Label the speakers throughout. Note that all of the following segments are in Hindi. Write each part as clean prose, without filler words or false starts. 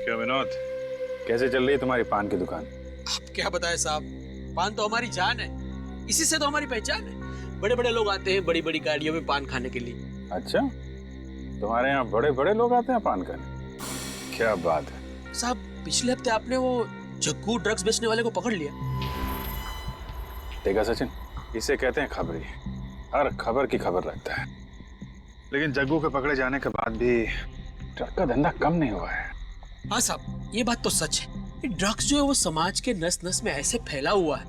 Speaker 1: क्या विनोद, कैसे चल रही है तुम्हारी पान की दुकान?
Speaker 2: आप क्या बताएं साहब, पान तो हमारी जान है, इसी से तो हमारी पहचान है। बड़े बड़े लोग आते हैं बड़ी बड़ी गाड़ियों में पान खाने के लिए।
Speaker 1: अच्छा, तुम्हारे यहाँ बड़े बड़े लोग आते हैं पान खाने? क्या बात है
Speaker 2: साहब, पिछले हफ्ते आपने वो जग्गू ड्रग्स बेचने वाले को पकड़ लिया।
Speaker 1: देखा सचिन, इसे कहते हैं खबरी। हर खबर की खबर रखता है। लेकिन जग्गू के पकड़े जाने के बाद भी ट्रक का धंधा कम नहीं हुआ है।
Speaker 2: हाँ साहब, ये बात तो सच है। ये ड्रग्स जो है वो समाज के नस नस में ऐसे फैला हुआ है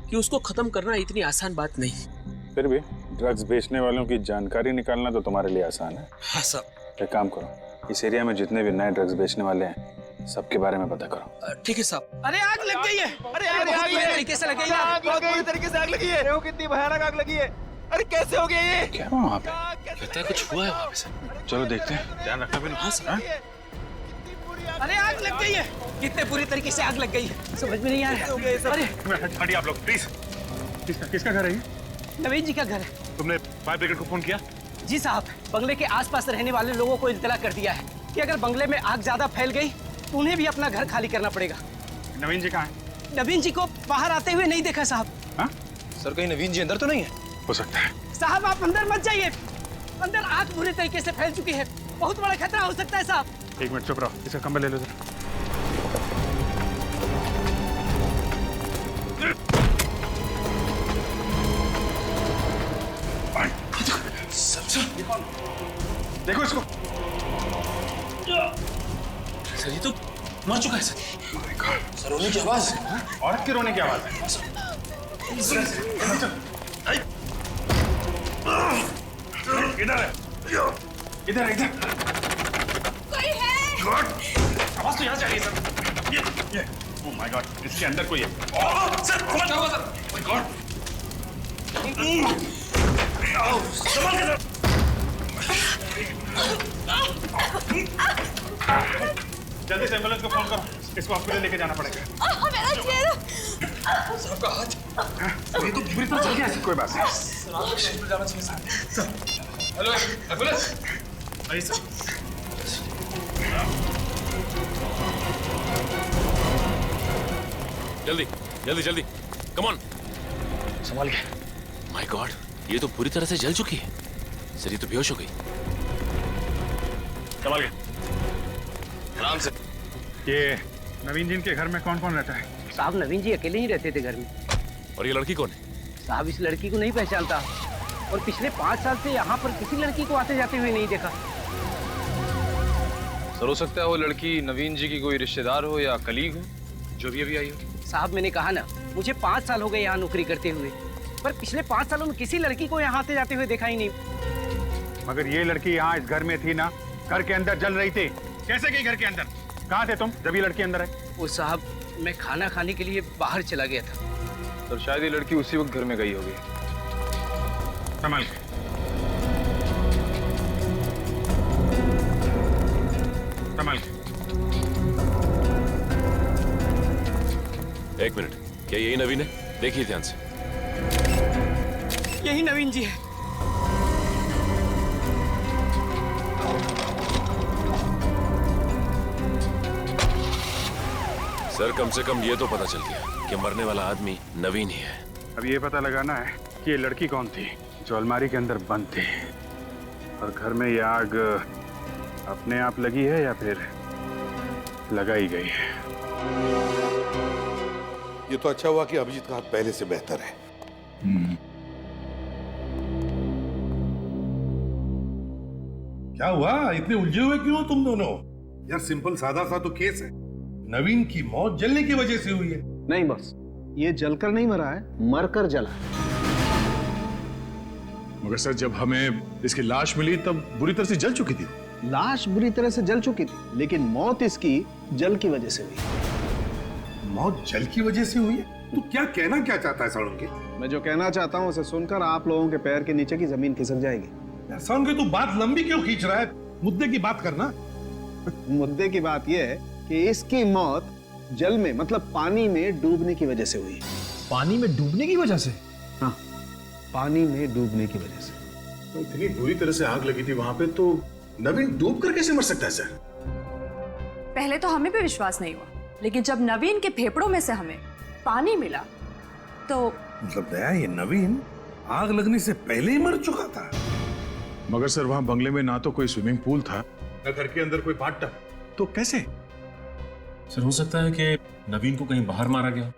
Speaker 2: कि उसको खत्म करना इतनी आसान बात नहीं।
Speaker 1: फिर भी ड्रग्स बेचने वालों की जानकारी निकालना तो तुम्हारे लिए आसान है।
Speaker 2: हाँ साहब।
Speaker 1: एक काम करो, इस एरिया में जितने भी नए ड्रग्स बेचने वाले हैं सबके बारे में पता करो।
Speaker 2: ठीक है साहब।
Speaker 3: अरे आग लग गई है। अरे आग बहुत बुरी तरीके से लग गई है। बहुत बुरी तरीके से आग लगी है। देखो कितनी भयानक आग लगी है। अरे कैसे हो गया ये?
Speaker 1: क्या हुआ वहाँ पे?
Speaker 2: कहता है कुछ हुआ है वहाँ पे सर।
Speaker 1: चलो देखते हैं, ध्यान रखना भी।
Speaker 2: हाँ सर।
Speaker 3: अरे आग लग गई है। कितने बुरी तरीके से आग लग गई है, समझ में नहीं आ रहा है। अरे
Speaker 1: हटिए आप लोग प्लीज। किसका घर है ये?
Speaker 3: नवीन जी का घर है।
Speaker 1: तुमने फायर ब्रिगेड को फोन किया?
Speaker 3: जी साहब, बंगले के आसपास रहने वाले लोगों को इत्तला कर दिया है कि अगर बंगले में आग ज्यादा फैल गई तो उन्हें भी अपना घर खाली करना पड़ेगा।
Speaker 1: नवीन जी कहाँ है?
Speaker 3: नवीन जी को बाहर आते हुए नहीं देखा साहब।
Speaker 1: हाँ?
Speaker 4: सर कहीं नवीन जी अंदर तो नहीं है?
Speaker 1: हो सकता है।
Speaker 3: साहब आप अंदर मत जाइए, अंदर आग बुरी तरीके से फैल चुकी है, बहुत बड़ा खतरा हो सकता है साहब।
Speaker 1: एक मिनट चुप रहो, इसका कंबल ले लो जरा। देखो इसको।
Speaker 2: सर ये तो मर चुका है सर। सर रोने की आवाज।
Speaker 1: औरत के रोने की आवाज है। इधर है, इधर इधर।
Speaker 5: कोई है?
Speaker 1: आवाज तो यहाँ से आ रही है सर। ये ओह माय गॉड, इसके अंदर कोई है। सर क्या हुआ सर? My God. संभाल के सर। जल्दी से एम्बुलेंस को फोन करो, इसको हॉस्पिटल लेके जाना पड़ेगा।
Speaker 5: मेरा चेहरा।
Speaker 1: सबका हाथ ये तो बुरी तरह जल गया है। कोई बात नहीं,
Speaker 2: हॉस्पिटल जाना चाहिए सर।
Speaker 1: Hello ambulance. आइए सर।
Speaker 6: जल्दी जल्दी जल्दी, कम ऑन।
Speaker 2: संभाल के।
Speaker 6: माय गॉड, ये तो पूरी तरह से जल चुकी है। सर ये तो बेहोश हो गई।
Speaker 1: संभाल के।
Speaker 4: आराम से।
Speaker 1: ये नवीन जी के घर में कौन कौन रहता है?
Speaker 3: साहब नवीन जी अकेले ही रहते थे घर में।
Speaker 6: और ये लड़की कौन है?
Speaker 3: साहब इस लड़की को नहीं पहचानता और पिछले 5 साल से यहाँ पर किसी लड़की को आते जाते हुए नहीं देखा।
Speaker 4: सर हो सकता है वो लड़की नवीन जी की कोई रिश्तेदार हो या कलीग हो जो भी अभी आई हो।
Speaker 3: साहब मैंने कहा ना, मुझे 5 साल हो गए यहाँ नौकरी करते हुए, पर पिछले 5 सालों में किसी लड़की को यहाँ आते जाते हुए देखा ही नहीं।
Speaker 1: मगर ये लड़की यहाँ इस घर में थी ना, घर के अंदर जल रही थी। कैसे गई घर के अंदर? कहाँ थे तुम जब ये लड़की अंदर आई?
Speaker 3: वो साहब मैं खाना खाने के लिए बाहर चला गया था।
Speaker 4: सर शायद ये लड़की उसी वक्त घर में गई होगी।
Speaker 1: संभाल के। संभाल के।
Speaker 6: एक मिनट, क्या यही नवीन है? देखिए ध्यान से।
Speaker 3: यही नवीन जी है।
Speaker 6: सर कम से कम ये तो पता चल गया कि मरने वाला आदमी नवीन ही है।
Speaker 1: अब ये पता लगाना है कि ये लड़की कौन थी जो अलमारी के अंदर बंद थी, और घर में ये आग अपने आप लगी है या फिर लगाई गई है।
Speaker 7: ये तो अच्छा हुआ कि अभिजीत का हाथ पहले से बेहतर है। क्या हुआ, इतने उलझे हुए क्यों हो तुम दोनों? यार सिंपल सादा सा तो केस है। नवीन की मौत जलने की वजह से हुई है।
Speaker 8: नहीं बस, ये जलकर नहीं मरा है, मरकर जला है।
Speaker 9: मगर सर जब हमें इसकी लाश मिली तब बुरी तरह से जल चुकी थी।
Speaker 8: लाश बुरी तरह से जल चुकी थी, लेकिन मौत इसकी जल की वजह से हुई।
Speaker 7: मौत जल की वजह से हुई है? तू क्या कहना क्या चाहता है साळुंके?
Speaker 8: मैं जो कहना चाहता हूँ उसे सुनकर आप लोगों के पैर के नीचे की जमीन खिसक जाएगी।
Speaker 7: यार साळुंके तू बात लंबी क्यों खींच रहा है? मुद्दे की बात करना।
Speaker 8: मुद्दे की बात यह है कि इसकी मौत जल में मतलब पानी में डूबने की वजह से हुई।
Speaker 9: पानी में डूबने की वजह से?
Speaker 8: हाँ, पानी में डूबने की वजह से।
Speaker 7: तो इतनी बुरी तरह से आग लगी थी वहां पे, तो नवीन डूब कर कैसे मर सकता है सर?
Speaker 5: पहले तो हमें भी विश्वास नहीं हुआ, लेकिन जब नवीन के फेफड़ों में से हमें पानी मिला तो
Speaker 7: मतलब दया, ये नवीन आग लगने से पहले ही मर चुका था।
Speaker 9: मगर सर वहां बंगले में ना तो कोई स्विमिंग पूल था,
Speaker 7: न घर के अंदर कोई बाथटब,
Speaker 9: तो कैसे?
Speaker 6: सर हो सकता है कि नवीन को कहीं बाहर मारा गया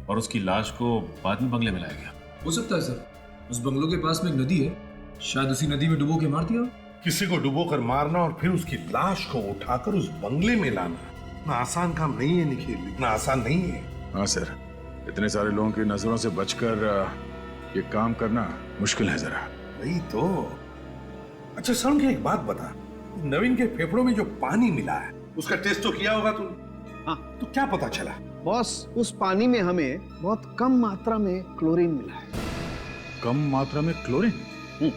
Speaker 6: और उसकी लाश को बाद में बंगले में लाया गया।
Speaker 10: हो सकता है सर, उस बंगलों के पास में एक नदी है, शायद उसी नदी में डुबो के मार दिया।
Speaker 7: किसी को डुबोकर मारना और फिर उसकी लाश को उठाकर उस बंगले में लाना इतना आसान काम नहीं है निखिल, इतना आसान नहीं है।
Speaker 9: हाँ सर, इतने सारे लोगों की नजरों से बचकर ये काम करना मुश्किल है जरा।
Speaker 7: वही तो। अच्छा सर, एक बात बता, नवीन के फेफड़ों में जो पानी मिला है उसका टेस्ट तो किया होगा तूने?
Speaker 8: हाँ।
Speaker 7: तो क्या पता चला?
Speaker 8: बॉस, उस पानी में हमें बहुत कम मात्रा में क्लोरीन मिला है।
Speaker 9: कम मात्रा में क्लोरीन?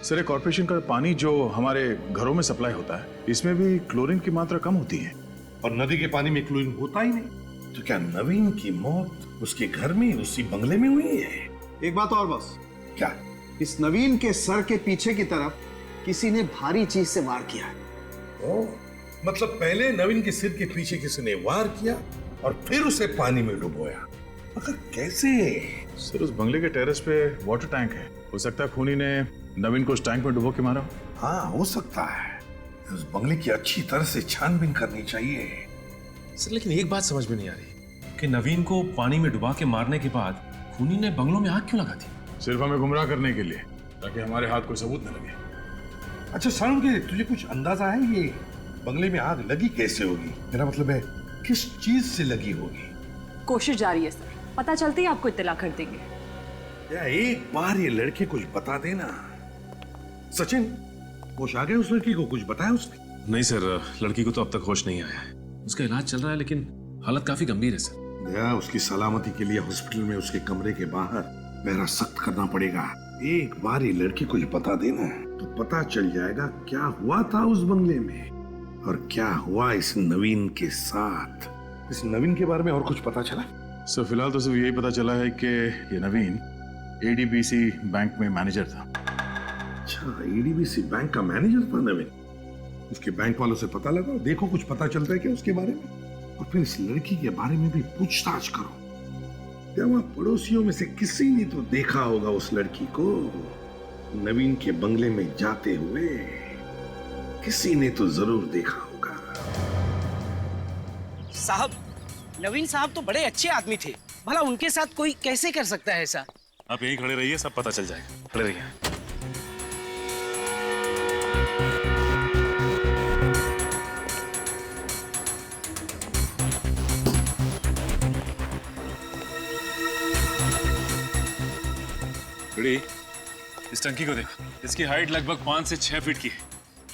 Speaker 9: सर, कॉर्पोरेशन का पानी जो हमारे घरों में सप्लाई होता है, इसमें भी क्लोरीन की मात्रा कम होती है।
Speaker 7: और नदी के पानी में क्लोरीन होता ही नहीं। तो क्या नवीन की मौत उसके घर में, उसी बंगले में हुई है?
Speaker 8: एक बात और बॉस।
Speaker 7: क्या?
Speaker 8: इस नवीन के सर के पीछे की तरफ किसी ने भारी चीज से वार किया है।
Speaker 7: ओ, मतलब पहले नवीन के सिर के पीछे किसी ने वार किया और फिर उसे पानी में डुबोया। मगर कैसे?
Speaker 9: सर, उस बंगले के टेरेस पे वाटर टैंक है, हो सकता है खूनी ने नवीन को उस टैंक में डुबो के मारा।
Speaker 7: हाँ, हो सकता है। उस बंगले की अच्छी तरह से छानबीन करनी चाहिए।
Speaker 6: सर लेकिन एक बात समझ में नहीं आ रही कि नवीन को पानी में डुबा के मारने के बाद खूनी ने बंगलों में आग क्यों लगा दी?
Speaker 9: सिर्फ हमें गुमराह करने के लिए, ताकि हमारे हाथ कोई सबूत न लगे।
Speaker 7: अच्छा सारुण, के तुझे कुछ अंदाजा है ये बंगले में आग लगी कैसे होगी? मेरा मतलब है किस चीज से लगी होगी?
Speaker 5: कोशिश जारी है सर, पता चलते ही आपको इत्तला कर देंगे।
Speaker 7: या एक बार ये लड़के कुछ बता देना। सचिन, होश आ गए उस लड़की को? कुछ बताया उसने?
Speaker 6: नहीं सर, लड़की को तो अब तक होश नहीं आया है। उसका इलाज चल रहा है लेकिन हालत काफी गंभीर है सर।
Speaker 7: दया, उसकी सलामती के लिए हॉस्पिटल में उसके कमरे के बाहर पहरा सख्त करना पड़ेगा। एक बार ये लड़की कुछ बता देना तो पता चल जाएगा क्या हुआ था उस बंगले में और क्या हुआ इस नवीन के साथ। इस नवीन के बारे में और कुछ पता चला?
Speaker 9: सर फिलहाल तो सिर्फ यही पता चला है कि ये नवीन एडीबीसी बैंक में मैनेजर था।
Speaker 7: अच्छा, एडीबीसी बैंक का मैनेजर था नवीन? उसके बैंक वालों से पता लगाओ, देखो कुछ पता चलता है क्या उसके बारे में, और फिर इस लड़की के बारे में भी पूछताछ करो। क्या वहां पड़ोसियों में से किसी ने तो देखा होगा उस लड़की को नवीन के बंगले में जाते हुए? किसी ने तो जरूर देखा होगा।
Speaker 3: साहब, नवीन साहब तो बड़े अच्छे आदमी थे, भला उनके साथ कोई कैसे कर सकता है ऐसा?
Speaker 6: आप यहीं खड़े रहिए, सब पता चल जाएगा। खड़े रहिए। इस टंकी को देखो, इसकी हाइट लगभग 5 से 6 फीट की है।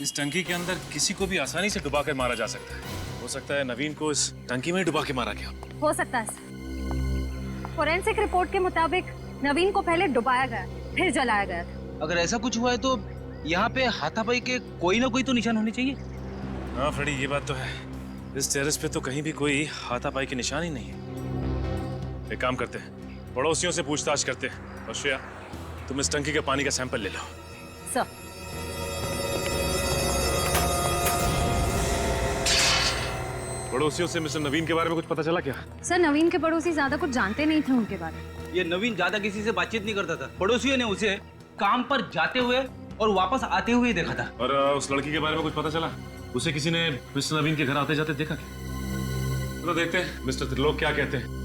Speaker 6: इस टंकी के अंदर किसी को भी आसानी से डुबा कर मारा जा सकता है। हो सकता है नवीन को इस टंकी में ही डुबा के मारा गया।
Speaker 5: हो सकता है सर। फोरेंसिक रिपोर्ट के मुताबिक नवीन को पहले डुबाया गया, फिर जलाया गया था।
Speaker 3: अगर ऐसा कुछ हुआ है तो यहाँ पे हाथापाई के कोई ना कोई तो निशान होने चाहिए।
Speaker 6: हाँ फ्रेडी, ये बात तो है। इस टेरेस पे तो कहीं भी कोई हाथापाई के निशान ही नहीं है। एक काम करते हैं, पड़ोसियों से पूछताछ करते हैं। और श्रेया, तुम इस टंकी के पानी का सैंपल ले लो।
Speaker 5: सर,
Speaker 6: पड़ोसियों से मिस्टर नवीन के बारे में कुछ पता चला क्या?
Speaker 5: सर नवीन के पड़ोसी ज्यादा कुछ जानते नहीं थे उनके बारे में।
Speaker 3: ये नवीन ज्यादा किसी से बातचीत नहीं करता था। पड़ोसियों ने उसे काम पर जाते हुए और वापस आते हुए देखा था।
Speaker 6: और उस लड़की के बारे में कुछ पता चला? उसे किसी ने मिस्टर नवीन के घर आते जाते देखा क्या? चलो देखते हैं मिस्टर त्रिलोक क्या कहते हैं।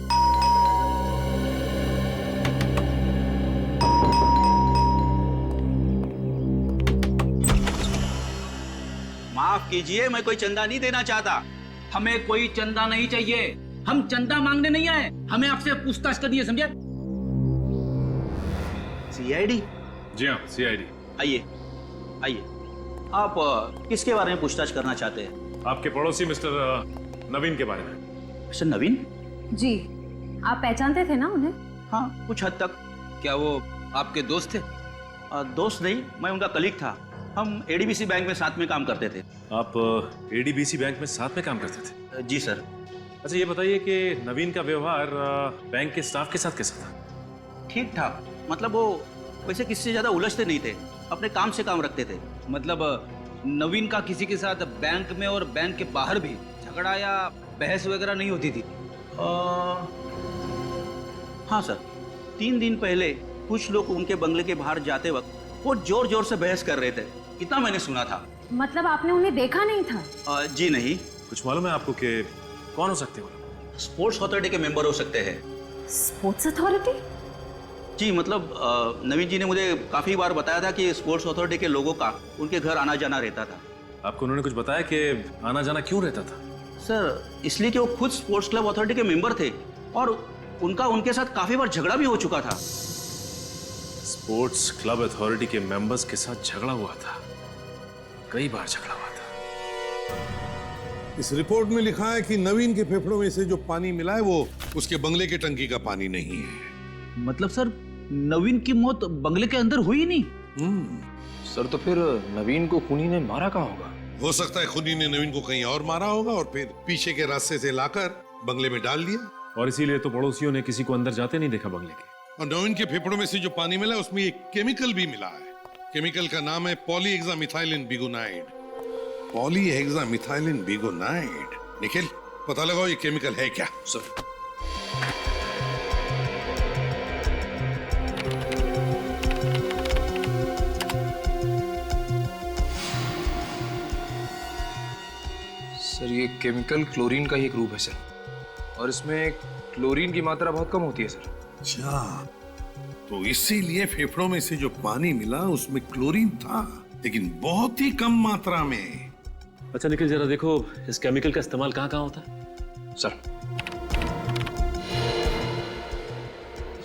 Speaker 3: माफ कीजिए, मैं कोई चंदा नहीं देना चाहता। हमें कोई चंदा नहीं चाहिए। हम चंदा मांगने नहीं आए, हमें आपसे पूछताछ करनी है, समझे? सीआईडी?
Speaker 6: जी हाँ, सीआईडी।
Speaker 3: आइए आइए। आप किसके बारे में पूछताछ करना चाहते हैं?
Speaker 6: आपके पड़ोसी मिस्टर नवीन के बारे में।
Speaker 3: मिस्टर नवीन?
Speaker 5: जी, आप पहचानते थे ना उन्हें?
Speaker 3: हाँ, कुछ हद तक। क्या वो आपके दोस्त थे? दोस्त नहीं, मैं उनका कलीग था। हम एडीबीसी बैंक में साथ में काम करते थे।
Speaker 6: आप एडीबीसी बैंक में साथ में काम करते थे?
Speaker 3: जी सर।
Speaker 6: अच्छा ये बताइए कि नवीन का व्यवहार बैंक के स्टाफ के साथ कैसा था?
Speaker 3: ठीक ठाक, मतलब वो वैसे किसी से ज्यादा उलझते नहीं थे, अपने काम से काम रखते थे। मतलब नवीन का किसी के साथ बैंक में और बैंक के बाहर भी झगड़ा या बहस वगैरह नहीं होती थी? हाँ सर, 3 दिन पहले कुछ लोग उनके बंगले के बाहर जाते वक्त वो जोर जोर से बहस कर रहे थे, इतना मैंने सुना था।
Speaker 5: मतलब आपने उन्हें देखा नहीं था?
Speaker 3: जी नहीं।
Speaker 6: कुछ मालूम है आपको कि कौन हो सकते हो?
Speaker 3: स्पोर्ट्स अथॉरिटी के मेंबर हो सकते हैं।
Speaker 5: Sports authority?
Speaker 3: जी मतलब नवीन जी ने मुझे काफी बार बताया था कि स्पोर्ट्स अथॉरिटी के लोगों का उनके घर आना जाना रहता था।
Speaker 6: आपको उन्होंने कुछ बताया कि आना जाना क्यों रहता था?
Speaker 3: सर इसलिए कि वो खुद स्पोर्ट्स क्लब अथॉरिटी के मेंबर थे और उनका उनके साथ काफी बार झगड़ा भी हो चुका था।
Speaker 6: स्पोर्ट्स क्लब अथॉरिटी के मेंबर्स के साथ झगड़ा हुआ था, कई बार झगड़ा हुआ था।
Speaker 7: इस रिपोर्ट में लिखा है कि नवीन के फेफड़ों में से जो पानी मिला है वो उसके बंगले की टंकी का पानी नहीं है।
Speaker 3: मतलब सर नवीन की मौत बंगले के अंदर हुई नहीं?
Speaker 4: सर तो फिर नवीन को खूनी ने मारा कहाँ होगा?
Speaker 7: हो सकता है खूनी ने नवीन को कहीं और मारा होगा और फिर पीछे के रास्ते से लाकर बंगले में डाल दिया।
Speaker 6: और इसीलिए तो पड़ोसियों ने किसी को अंदर जाते नहीं देखा बंगले के।
Speaker 7: और नवीन के फेफड़ों में से जो पानी मिला उसमें एक केमिकल भी मिला है। केमिकल का नाम है पॉलीहेक्सामिथाइलिन बिगोनाइड। पॉलीहेक्सामिथाइलिन बिगोनाइड। निखिल पता लगाओ ये केमिकल है क्या?
Speaker 10: सर ये केमिकल क्लोरीन का ही एक रूप है सर, और इसमें क्लोरीन की मात्रा बहुत कम होती है सर।
Speaker 7: अच्छा, तो इसीलिए फेफड़ों में से जो पानी मिला उसमें क्लोरीन था, लेकिन बहुत ही कम मात्रा में।
Speaker 6: अच्छा निखिल जरा देखो इस केमिकल का इस्तेमाल कहाँ कहाँ होता है?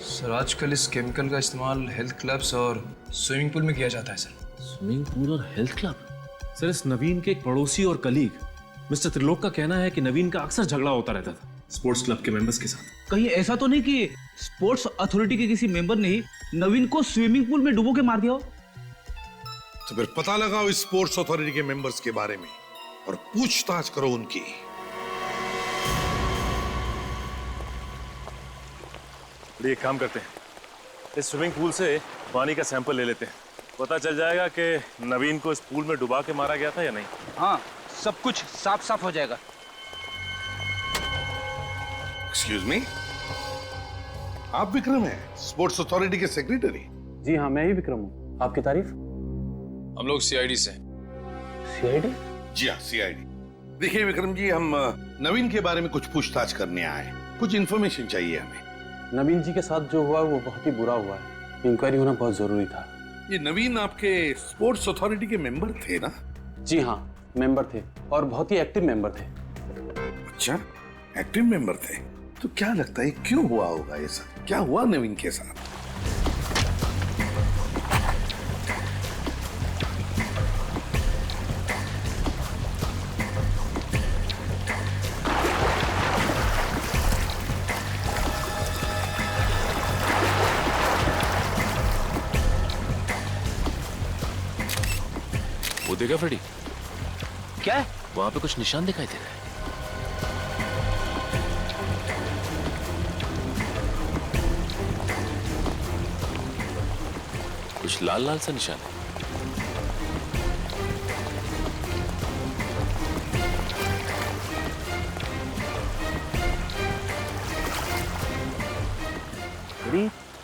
Speaker 10: सर आजकल इस केमिकल का इस्तेमाल हेल्थ क्लब्स और स्विमिंग पूल में किया जाता है सर।
Speaker 6: स्विमिंग पूल और हेल्थ क्लब? सर इस नवीन के एक पड़ोसी और कलीग मिस्टर त्रिलोक का कहना है कि नवीन का अक्सर झगड़ा होता रहता था स्पोर्ट्स क्लब के मेंबर्स के साथ।
Speaker 3: कहीं ऐसा तो नहीं कि स्पोर्ट्स अथॉरिटी के किसी मेंबर ने ही नवीन को स्विमिंग पूल में डुबो के मार दिया हो?
Speaker 7: तो फिर पता लगाओ इस स्पोर्ट्स अथॉरिटी के मेंबर्स के बारे में और पूछताछ करो उनकी।
Speaker 6: एक काम करते हैं, इस स्विमिंग पूल से पानी का सैंपल ले लेते हैं, पता चल जाएगा कि नवीन को इस पूल में डुबा के मारा गया था या नहीं।
Speaker 3: हाँ सब कुछ साफ साफ हो जाएगा।
Speaker 7: एक्सक्यूज मी, आप विक्रम हैं स्पोर्ट्स अथॉरिटी के सेक्रेटरी?
Speaker 2: जी हाँ मैं ही विक्रम हूँ। आपकी तारीफ?
Speaker 10: हम लोग सीआईडी से।
Speaker 2: सीआईडी?
Speaker 7: जी हाँ सीआईडी। देखिए विक्रम जी, हम नवीन के बारे में कुछ पूछताछ करने आए हैं, कुछ इन्फॉर्मेशन चाहिए हमें।
Speaker 2: नवीन जी के साथ जो हुआ वो बहुत ही बुरा हुआ है, इंक्वायरी होना बहुत जरूरी था।
Speaker 7: ये नवीन आपके स्पोर्ट्स अथॉरिटी के मेंबर थे ना?
Speaker 2: जी हाँ मेंबर थे और बहुत ही एक्टिव मेंबर थे।
Speaker 7: अच्छा एक्टिव मेंबर थे, तो क्या लगता है क्यों हुआ होगा ये सब? क्या हुआ नवीन के साथ?
Speaker 6: वो देखा फ्रेडी?
Speaker 3: क्या है?
Speaker 6: वहां पे कुछ निशान दिखाई दे रहा है। कुछ लाल लाल सा निशान है।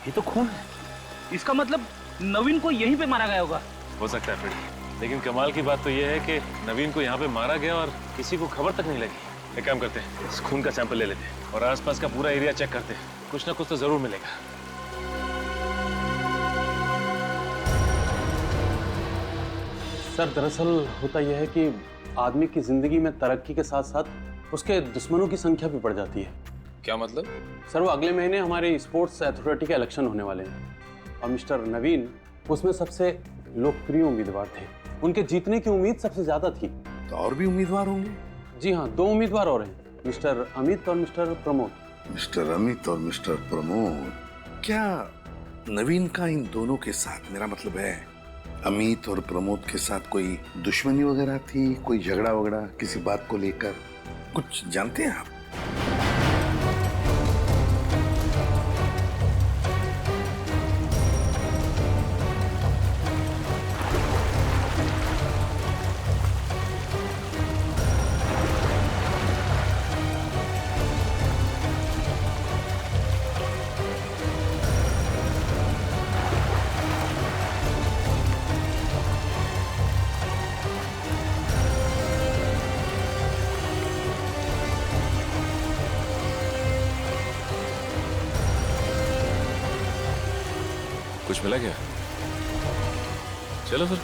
Speaker 3: ये तो खून है। इसका मतलब नवीन को यहीं पे मारा गया होगा।
Speaker 6: हो सकता है फ्रेडी, लेकिन कमाल की बात तो ये है कि नवीन को यहाँ पे मारा गया और किसी को खबर तक नहीं लगी। एक काम करते हैं, इस खून का सैंपल ले लेते हैं और आसपास का पूरा एरिया चेक करते हैं, कुछ ना कुछ तो जरूर मिलेगा।
Speaker 2: सर दरअसल होता यह है कि आदमी की जिंदगी में तरक्की के साथ साथ उसके दुश्मनों की संख्या भी बढ़ जाती है।
Speaker 10: क्या मतलब?
Speaker 2: सर वो अगले महीने हमारे स्पोर्ट्स अथॉरिटी के इलेक्शन होने वाले हैं और मिस्टर नवीन उसमें सबसे लोकप्रिय उम्मीदवार थे। उनके जीतने की उम्मीद सबसे ज्यादा थी।
Speaker 7: तो और भी उम्मीदवार होंगे?
Speaker 2: जी हाँ 2 उम्मीदवार और हैं, मिस्टर अमित और मिस्टर प्रमोद।
Speaker 7: मिस्टर अमित और मिस्टर प्रमोद। क्या नवीन का इन दोनों के साथ, मेरा मतलब है अमित और प्रमोद के साथ कोई दुश्मनी वगैरह थी, कोई झगड़ा वगैरह किसी बात को लेकर, कुछ जानते हैं आप?
Speaker 6: कुछ मिला क्या? चलो फिर।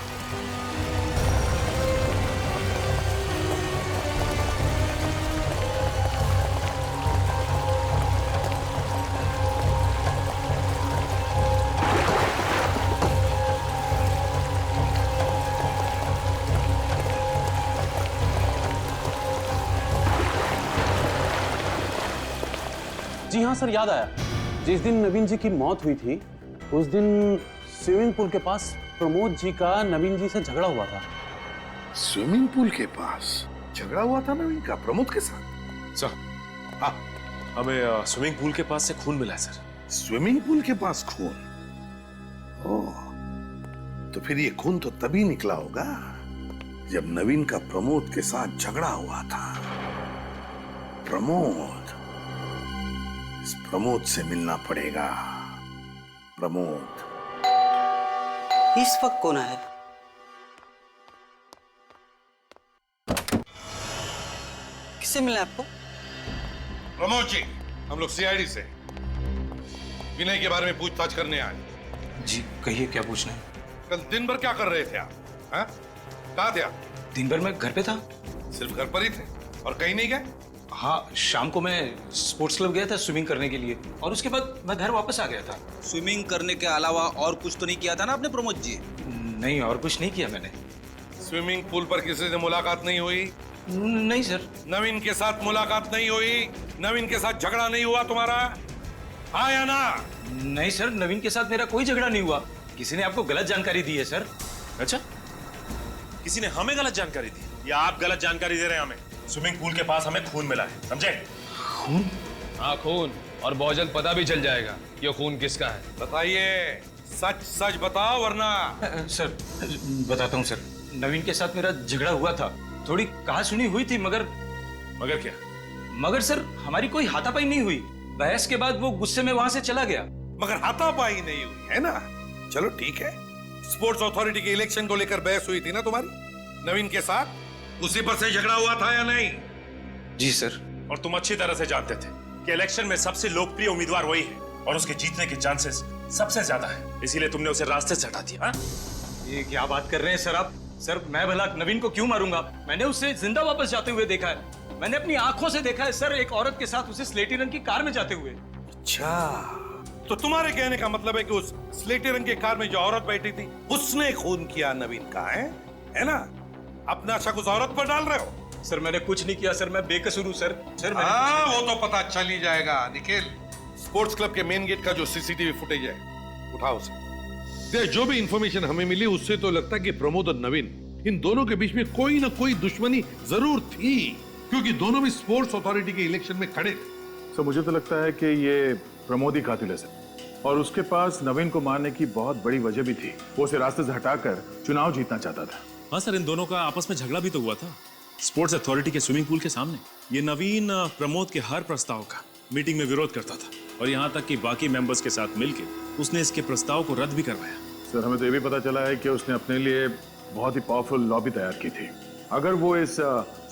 Speaker 2: जी हाँ सर, याद आया। जिस दिन नवीन जी की मौत हुई थी उस दिन स्विमिंग पूल के पास प्रमोद जी का नवीन जी से झगड़ा हुआ था।
Speaker 7: स्विमिंग पूल के पास झगड़ा हुआ था नवीन का प्रमोद के साथ?
Speaker 6: सर, हाँ, हमें स्विमिंग पूल के पास से खून मिला है सर।
Speaker 7: स्विमिंग पूल के पास खून? ओह, तो फिर ये खून तो तभी निकला होगा जब नवीन का प्रमोद के साथ झगड़ा हुआ था। प्रमोद, इस प्रमोद से मिलना पड़ेगा। प्रमोद।
Speaker 11: इस वक्त कौन है? किससे मिला आपको?
Speaker 7: प्रमोद जी, हम लोग सीआईडी से विनय के बारे में पूछताछ करने आए।
Speaker 10: जी कहिए, क्या पूछना है?
Speaker 7: कल दिन भर क्या कर रहे थे आप? हाँ? कहाँ थे आप?
Speaker 10: दिन भर मैं घर पे था।
Speaker 7: सिर्फ घर पर ही थे और कहीं नहीं गए?
Speaker 10: हाँ, शाम को मैं स्पोर्ट्स क्लब गया था स्विमिंग करने के लिए और उसके बाद मैं घर वापस आ गया था।
Speaker 3: स्विमिंग करने के अलावा और कुछ तो नहीं किया था ना आपने प्रमोद जी?
Speaker 10: नहीं, और कुछ नहीं किया मैंने।
Speaker 7: स्विमिंग पूल पर किसी से मुलाकात नहीं हुई?
Speaker 10: नहीं सर।
Speaker 7: नवीन के साथ मुलाकात नहीं हुई? नवीन के साथ झगड़ा नहीं हुआ तुम्हारा? हाँ या ना?
Speaker 10: नहीं सर, नवीन के साथ मेरा कोई झगड़ा नहीं हुआ। किसी ने आपको गलत जानकारी दी है सर।
Speaker 6: अच्छा, किसी ने हमें गलत जानकारी दी या आप गलत जानकारी दे रहे हैं हमें? स्विमिंग पूल के पास हमें खून मिला है, समझे?
Speaker 10: खून?
Speaker 4: हाँ खून, और बहुत जल्द पता भी चल जाएगा ये खून किसका है।
Speaker 7: बताइए, सच सच बताओ वरना।
Speaker 10: सर बताता हूँ सर, नवीन के साथ मेरा झगड़ा हुआ था। थोड़ी कहा सुनी हुई थी, मगर
Speaker 6: क्या?
Speaker 10: मगर सर हमारी कोई हाथापाई नहीं हुई। बहस के बाद वो गुस्से में वहां से चला गया।
Speaker 7: मगर हाथापाई नहीं हुई है ना? चलो ठीक है। स्पोर्ट्स अथॉरिटी के इलेक्शन को लेकर बहस हुई थी ना तुम्हारी नवीन के साथ? उसी पर से झगड़ा हुआ था या नहीं?
Speaker 10: जी सर।
Speaker 6: और तुम अच्छी तरह से जानते थे कि इलेक्शन में सबसे लोकप्रिय उम्मीदवार वही है और उसके जीतने के चांसेस सबसे ज्यादा है, इसीलिए तुमने उसे रास्ते से हटा दिया।
Speaker 10: ये क्या बात कर रहे हैं सर आप? सर मैं भला नवीन को क्यों मारूंगा? मैंने उसे जिंदा वापस जाते हुए देखा है। मैंने अपनी आंखों से देखा है सर, एक औरत के साथ उसे स्लेटी रंग की कार में जाते हुए।
Speaker 7: अच्छा, तो तुम्हारे कहने का मतलब है कि उस स्लेटी रंग की कार में जो औरत बैठी थी उसने खून किया नवीन का, है ना? अपना शक उस औरत पर डाल रहे हो?
Speaker 10: सर मैंने कुछ नहीं किया सर, मैं बेकसूर हूँ सर।
Speaker 7: हाँ, वो तो पता चल ही जाएगा। निखिल, स्पोर्ट्स क्लब के मेन गेट का जो सीसीटीवी फुटेज है उठाओ उसे। जो भी इंफॉर्मेशन हमें मिली उससे तो लगता है कि प्रमोद और नवीन, इन दोनों के बीच में कोई ना कोई दुश्मनी जरूर थी, क्योंकि दोनों भी स्पोर्ट्स अथॉरिटी के इलेक्शन में खड़े थे।
Speaker 9: सर मुझे तो लगता है कि ये प्रमोद ही कातिल है सर, और उसके पास नवीन को मारने की बहुत बड़ी वजह भी थी। वो उसे रास्ते से हटाकर चुनाव जीतना चाहता था।
Speaker 6: हाँ सर, इन दोनों का आपस में झगड़ा भी तो हुआ था स्पोर्ट्स अथॉरिटी के स्विमिंग पूल के सामने। ये नवीन प्रमोद के हर प्रस्ताव का मीटिंग में विरोध करता था और यहाँ तक कि बाकी मेंबर्स के साथ मिलकर उसने इसके प्रस्ताव को रद्द भी करवाया।
Speaker 9: सर हमें तो ये भी पता चला है कि उसने अपने लिए बहुत ही पावरफुल लॉबी तैयार की थी। अगर वो इस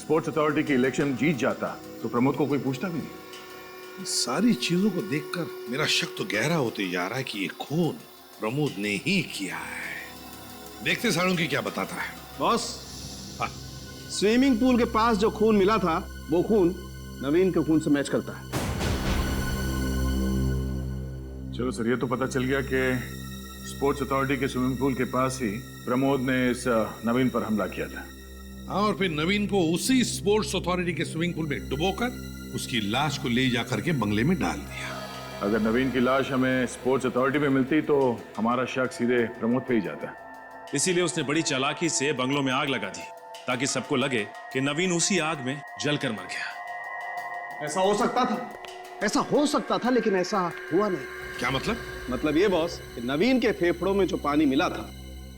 Speaker 9: स्पोर्ट्स अथॉरिटी की इलेक्शन जीत जाता तो प्रमोद को कोई पूछता भी नहीं।
Speaker 7: सारी चीजों को देखकर मेरा शक तो गहरा होते जा रहा है कि ये खून प्रमोद ने ही किया है। देखते साळुंकी क्या बताता है।
Speaker 8: बॉस, स्विमिंग पूल के पास जो खून मिला था वो खून नवीन के खून से मैच करता है।
Speaker 9: चलो सर, ये तो पता चल गया कि स्पोर्ट्स अथॉरिटी के स्विमिंग पूल के पास ही प्रमोद ने इस नवीन पर हमला किया था।
Speaker 7: हाँ, और फिर नवीन को उसी स्पोर्ट्स अथॉरिटी के स्विमिंग पूल में डुबोकर उसकी लाश को ले जाकर के बंगले में डाल दिया।
Speaker 9: अगर नवीन की लाश हमें स्पोर्ट्स अथॉरिटी में मिलती तो हमारा शक सीधे प्रमोद पे ही जाता।
Speaker 6: इसीलिए उसने बड़ी चालाकी से बंगलों में आग लगा दी ताकि सबको लगे कि नवीन उसी आग में जलकर मर गया।
Speaker 8: ऐसा हो सकता था, ऐसा हो सकता था, लेकिन ऐसा हुआ नहीं।
Speaker 7: क्या मतलब?
Speaker 8: मतलब ये बॉस कि नवीन के फेफड़ों में जो पानी मिला था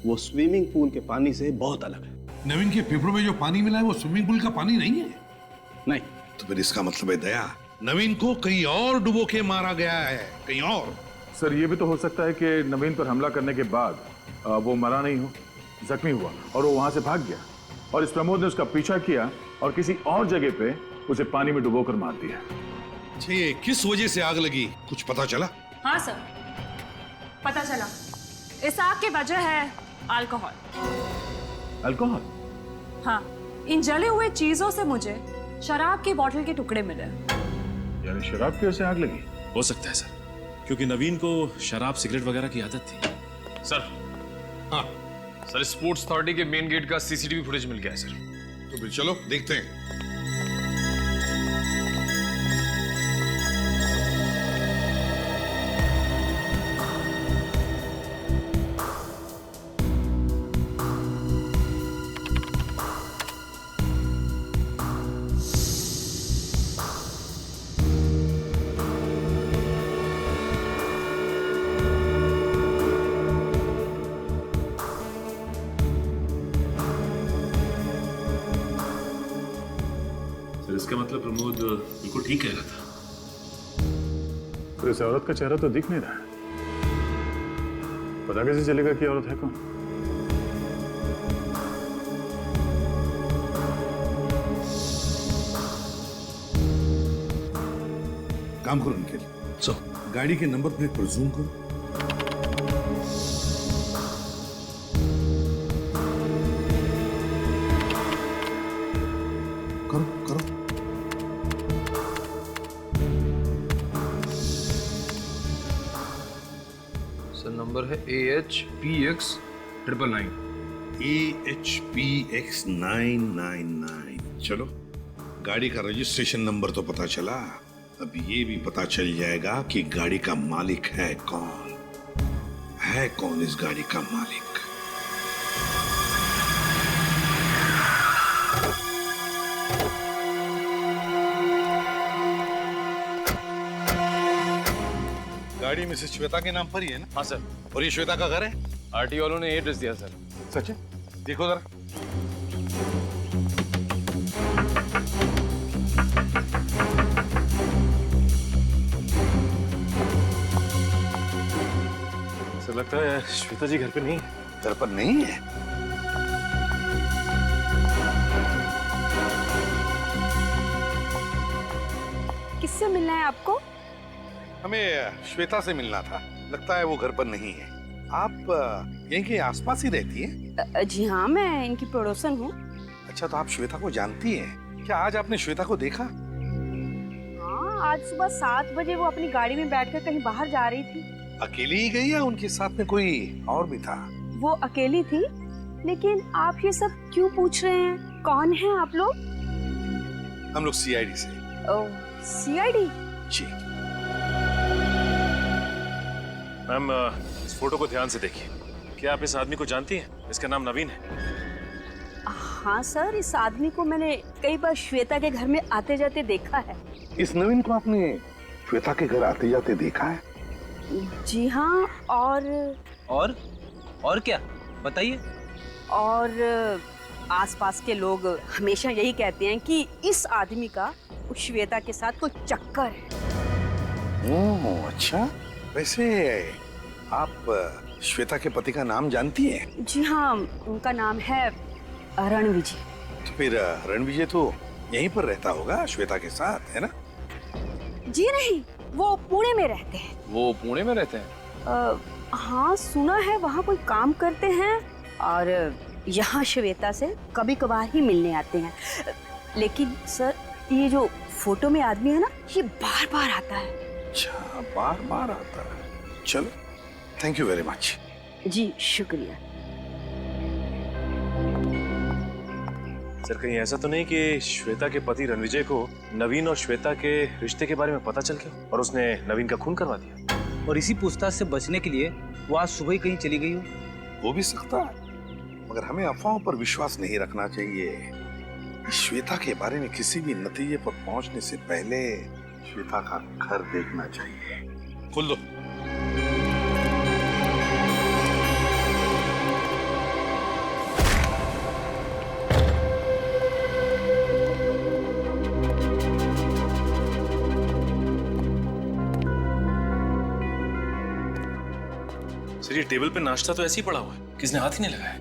Speaker 8: वो स्विमिंग पूल के पानी से बहुत अलग है।
Speaker 7: नवीन के फेफड़ों में जो पानी मिला है वो स्विमिंग पूल का पानी नहीं है?
Speaker 8: नहीं।
Speaker 7: तो फिर इसका मतलब है दया, नवीन को कहीं और डुबो के मारा गया है, कहीं और।
Speaker 9: सर ये भी तो हो सकता है कि नवीन पर हमला करने के बाद वो मरा नहीं हो, जख्मी हुआ और वो वहां से भाग गया और इस प्रमोद ने उसका पीछा किया और किसी और जगह पे उसे पानी में डुबोकर मार दिया।
Speaker 7: ये किस वजह से आग लगी, कुछ पता चला?
Speaker 12: हाँ सर, पता चला। इस आग की वजह है अल्कोहल।
Speaker 9: अल्कोहल?
Speaker 12: हाँ, इन जले हुए चीजों से मुझे शराब की बोतल के टुकड़े मिले।
Speaker 9: यानी शराब की वजह से आग लगी?
Speaker 6: हो सकता है सर, क्योंकि नवीन को शराब सिगरेट वगैरह की आदत थी।
Speaker 4: सर, हाँ सर, स्पोर्ट्स अथॉरिटी के मेन गेट का सीसीटीवी फुटेज मिल गया है सर।
Speaker 7: तो फिर चलो देखते हैं।
Speaker 6: इसका मतलब प्रमोद बिल्कुल ठीक कह रहा था।
Speaker 9: तो इस औरत का चेहरा तो दिख नहीं रहा है, पता कैसे चलेगा कि औरत है कौन?
Speaker 7: काम करो निखिल, गाड़ी के नंबर प्लेट पर जूम करो।
Speaker 4: नंबर है AHPX999।
Speaker 7: AHPX999। चलो, गाड़ी का रजिस्ट्रेशन नंबर तो पता चला, अब ये भी पता चल जाएगा कि गाड़ी का मालिक है कौन। है कौन इस गाड़ी का मालिक? गाड़ी मिसेस श्वेता के नाम पर ही है ना?
Speaker 4: हाँ सर।
Speaker 7: और ये श्वेता का घर है?
Speaker 4: आरटी वालों ने एड्रेस दिया सर।
Speaker 7: सच है? देखो जरा।
Speaker 6: ऐसा लगता है श्वेता जी घर पे नहीं है।
Speaker 7: घर पर नहीं है?
Speaker 12: किससे मिलना है आपको?
Speaker 7: हमें श्वेता से मिलना था, लगता है वो घर पर नहीं है। आप यहीं के आसपास ही रहती हैं?
Speaker 12: जी हाँ, मैं इनकी पड़ोसन हूँ।
Speaker 7: अच्छा, तो आप श्वेता को जानती हैं? क्या आज आपने श्वेता को देखा?
Speaker 12: हाँ, आज सुबह 7 बजे वो अपनी गाड़ी में बैठकर कहीं बाहर जा रही थी।
Speaker 7: अकेली ही गई या उनके साथ में कोई और भी था?
Speaker 12: वो अकेली थी, लेकिन आप ये सब क्यों पूछ रहे हैं? कौन हैं आप लोग?
Speaker 7: हम लोग CID से।
Speaker 12: ओह, CID?
Speaker 7: जी।
Speaker 6: मैम, इस फोटो को ध्यान से देखिए। क्या आप इस आदमी को जानती हैं? इसका नाम नवीन है।
Speaker 12: हाँ सर, इस आदमी को मैंने कई बार श्वेता के घर में आते जाते देखा है।
Speaker 7: इस नवीन को आपने श्वेता के घर आते जाते देखा है?
Speaker 12: जी हाँ,
Speaker 3: और क्या बताइए?
Speaker 12: और आसपास के लोग हमेशा यही कहते हैं कि इस आदमी का उस श्वेता के साथ कोई चक्कर है।
Speaker 7: ओह, अच्छा। वैसे आप श्वेता के पति का नाम जानती हैं?
Speaker 12: जी हाँ, उनका नाम है रणविजय।
Speaker 7: तो फिर रणविजय तो यहीं पर रहता होगा श्वेता के साथ, है ना?
Speaker 12: जी नहीं, वो पुणे में रहते हैं।
Speaker 4: वो पुणे में रहते हैं?
Speaker 12: हाँ, सुना है वहाँ कोई काम करते हैं और यहाँ श्वेता से कभी कभार ही मिलने आते हैं। लेकिन सर, ये जो फोटो में आदमी है ना, ये बार बार आता है।
Speaker 7: अच्छा, बार बार आता है। चलो, थैंक यू वेरी मच।
Speaker 12: जी शुक्रिया।
Speaker 6: सर, कहीं ऐसा तो नहीं कि श्वेता के पति रणविजय को नवीन और श्वेता के रिश्ते के बारे में पता चल गया और उसने नवीन का खून करवा दिया?
Speaker 3: और इसी पूछताछ से बचने के लिए वो आज सुबह ही कहीं चली गई हो?
Speaker 7: हो भी सकता है, मगर हमें अफवाहों पर विश्वास नहीं रखना चाहिए। श्वेता के बारे में किसी भी नतीजे पर पहुंचने से पहले श्वेता का घर देखना चाहिए। खोल दो।
Speaker 6: सर, ये टेबल पे नाश्ता तो ऐसे ही पड़ा हुआ है, किसने हाथ ही नहीं लगाया?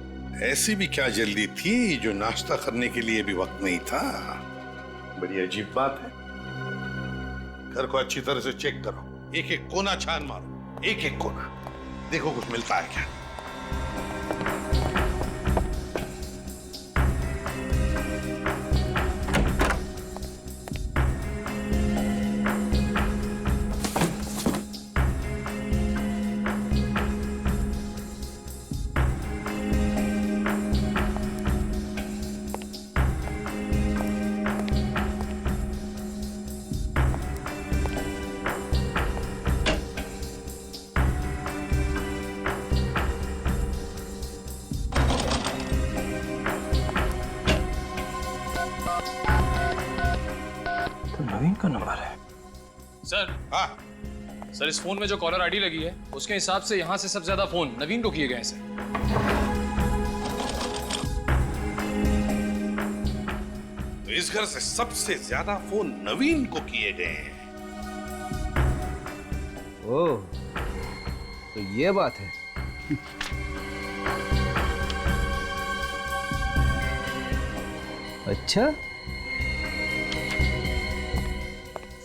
Speaker 7: ऐसी भी क्या जल्दी थी जो नाश्ता करने के लिए भी वक्त नहीं था? बड़ी अजीब बात है। घर को अच्छी तरह से चेक करो, एक एक कोना छान मारो, एक एक कोना, देखो कुछ मिलता है क्या।
Speaker 10: नवीन का नंबर है।
Speaker 4: सर
Speaker 7: हाँ
Speaker 4: सर, इस फोन में जो कॉलर आईडी लगी है उसके हिसाब से यहाँ से सबसे ज्यादा फोन नवीन को किए गए हैं सर।
Speaker 7: तो इस घर से सबसे ज्यादा फोन नवीन को किए गए हैं।
Speaker 8: ओह, तो ये बात है। अच्छा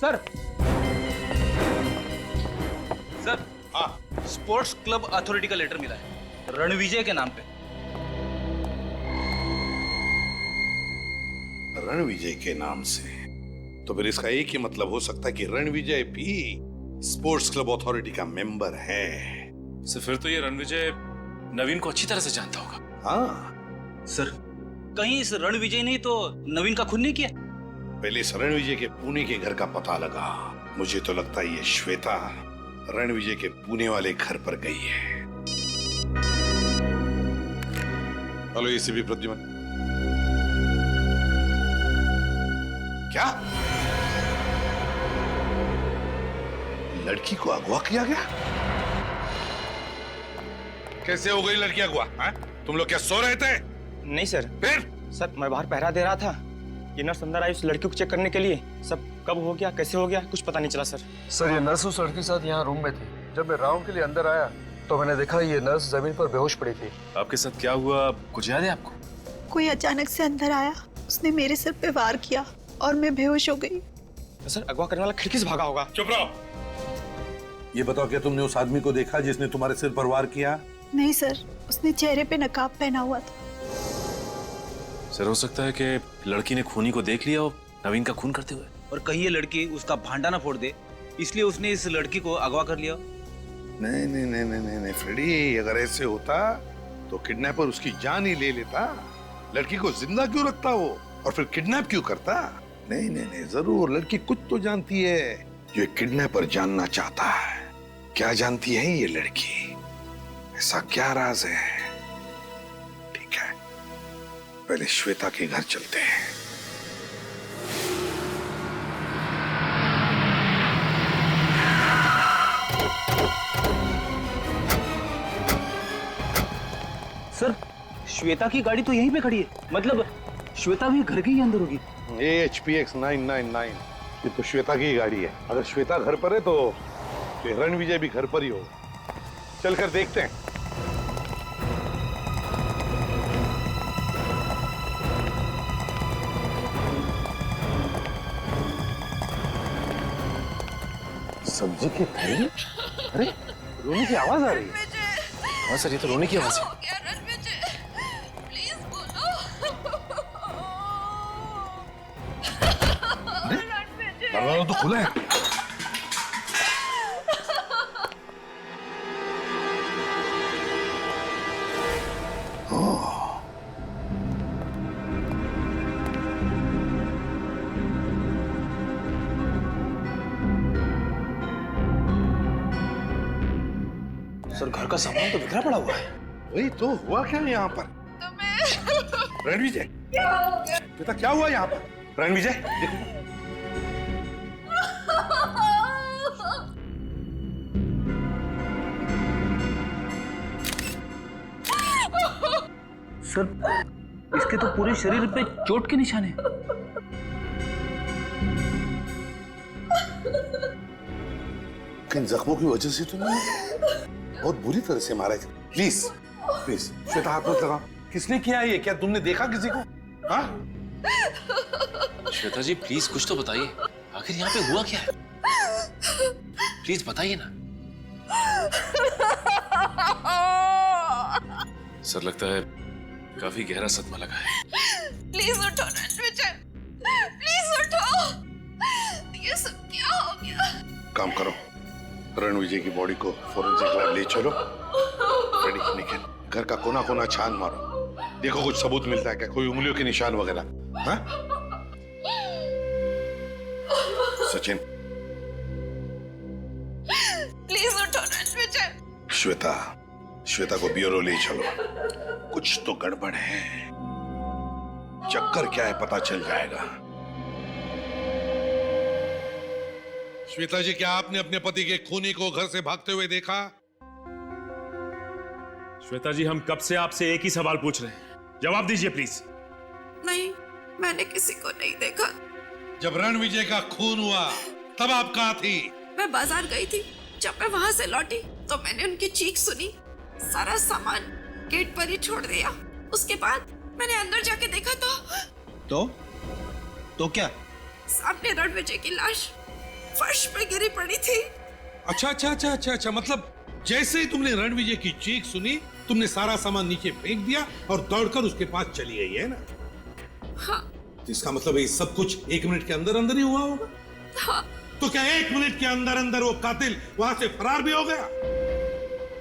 Speaker 10: सर सर,
Speaker 7: हाँ
Speaker 3: स्पोर्ट्स क्लब अथॉरिटी का लेटर मिला है रणविजय के नाम पे।
Speaker 7: रणविजय के नाम से? तो फिर इसका एक ही मतलब हो सकता है कि रणविजय भी स्पोर्ट्स क्लब अथॉरिटी का मेंबर है।
Speaker 6: सर फिर तो ये रणविजय नवीन को अच्छी तरह से जानता होगा।
Speaker 7: हाँ
Speaker 3: सर, कहीं इस रणविजय ने तो नवीन का खून नहीं किया?
Speaker 7: पहले इस रणविजय के पुणे के घर का पता लगा। मुझे तो लगता है ये श्वेता रणविजय के पुणे वाले घर पर गई है। Hello ACP Pradyuman. क्या लड़की को अगवा किया गया? कैसे हो गई लड़की अगवा? तुम लोग क्या सो रहे थे?
Speaker 10: नहीं सर।
Speaker 7: फिर?
Speaker 10: सर मैं बाहर पहरा दे रहा था, ये नर्स अंदर आई उस लड़की को चेक करने के लिए। सब कब हो गया, कैसे हो गया, कुछ पता नहीं चला सर।
Speaker 13: सर ये नर्स उस लड़की के साथ यहाँ रूम में थी। जब मैं राउंड के लिए अंदर आया तो मैंने देखा ये नर्स जमीन पर बेहोश पड़ी थी।
Speaker 6: आपके साथ क्या हुआ, कुछ याद है आपको?
Speaker 14: कोई अचानक से अंदर आया, उसने मेरे सिर पे वार किया और मैं बेहोश हो गई।
Speaker 10: सर अगवा करने वाला खिड़की से भागा होगा।
Speaker 7: चुप रहो। ये बताओ, क्या तुमने उस आदमी को देखा जिसने तुम्हारे सिर पर वार किया?
Speaker 14: नहीं सर, उसने चेहरे पे नकाब पहना हुआ था।
Speaker 6: सर हो सकता है कि लड़की ने खूनी को देख लिया हो नवीन का खून करते हुए,
Speaker 3: और कहीं ये लड़की उसका भांडा ना फोड़ दे, इसलिए उसने इस लड़की को अगवा कर लिया।
Speaker 7: नहीं नहीं नहीं नहीं नहीं, नहीं फ्रेडी, अगर ऐसे होता तो किडनैपर उसकी जान ही ले लेता। लड़की को जिंदा क्यों रखता वो, और फिर किडनैप क्यों करता? नहीं नहीं नहीं, जरूर लड़की कुछ तो जानती है जो किडनैपर जानना चाहता है। क्या जानती है ये लड़की? ऐसा क्या राज है? ठीक है, पहले श्वेता के घर चलते हैं।
Speaker 3: सर, श्वेता की गाड़ी तो यहीं पे खड़ी है, मतलब श्वेता भी घर के ही अंदर होगी।
Speaker 7: HPX 999 ये तो श्वेता की ही गाड़ी है। अगर श्वेता घर पर है तो रणविजय भी घर पर ही होगा। चलकर देखते हैं। सब्जी के थैली? अरे रोने की आवाज आ रही है।
Speaker 6: हाँ सर, ये तो रोने की आवाज है।
Speaker 7: दरवाजा तो खुला है।
Speaker 10: सर घर का सामान तो बिखरा पड़ा हुआ है।
Speaker 7: वही तो, हुआ क्या है यहाँ पर? रणविजय, बेटा क्या हुआ यहाँ पर? रणविजय देखो।
Speaker 3: सर, इसके तो पूरे शरीर पे चोट के निशान हैं।
Speaker 7: किन जख्मों की वजह से तुमने बहुत बुरी तरह से मारा है। प्लीज प्लीज श्वेता, हाथ मत लगाओ। किसने किया ये? क्या तुमने देखा किसी को? हाँ?
Speaker 6: श्वेता जी प्लीज कुछ तो बताइए, आखिर यहाँ पे हुआ क्या है? प्लीज बताइए ना। सर लगता है काफी गहरा सदमा लगा है।
Speaker 14: प्लीज उठो रणविजय, प्लीज उठो। ये सब क्या हो गया?
Speaker 7: काम करो, रणविजय की बॉडी को फोरेंसिक लैब ले चलो। रेडी निखिल, घर का कोना कोना छान मारो, देखो कुछ सबूत मिलता है क्या, कोई उंगलियों के निशान वगैरह। हाँ? सचिन,
Speaker 14: प्लीज उठो रणविजय।
Speaker 7: श्वेता, श्वेता को ब्यूरो ले चलो। कुछ तो गड़बड़ है, चक्कर क्या है पता चल जाएगा। श्वेता जी, क्या आपने अपने पति के खूनी को घर से भागते हुए देखा?
Speaker 6: श्वेता जी, हम कब से आपसे एक ही सवाल पूछ रहे हैं, जवाब दीजिए प्लीज।
Speaker 14: नहीं, मैंने किसी को नहीं देखा।
Speaker 7: जब रणविजय का खून हुआ तब आप कहाँ थी?
Speaker 14: मैं बाजार गई थी। जब मैं वहां से लौटी तो मैंने उनकी चीख सुनी। सारा सामान गेट पर ही छोड़ दिया। उसके बाद मैंने अंदर जाके देखा
Speaker 8: तो क्या?
Speaker 14: सामने रणविजय की लाश फर्श पे गिरी पड़ी थी।
Speaker 7: अच्छा, मतलब जैसे ही तुमने रणविजय की चीख सुनी, तुमने सारा सामान नीचे फेंक दिया और दौड़कर उसके पास चली गई, है ना?
Speaker 14: हाँ।
Speaker 7: इसका मतलब ये सब कुछ 1 मिनट के अंदर अंदर ही हुआ होगा?
Speaker 14: हाँ।
Speaker 7: तो क्या 1 मिनट के अंदर अंदर वो कातिल वहां से फरार भी हो गया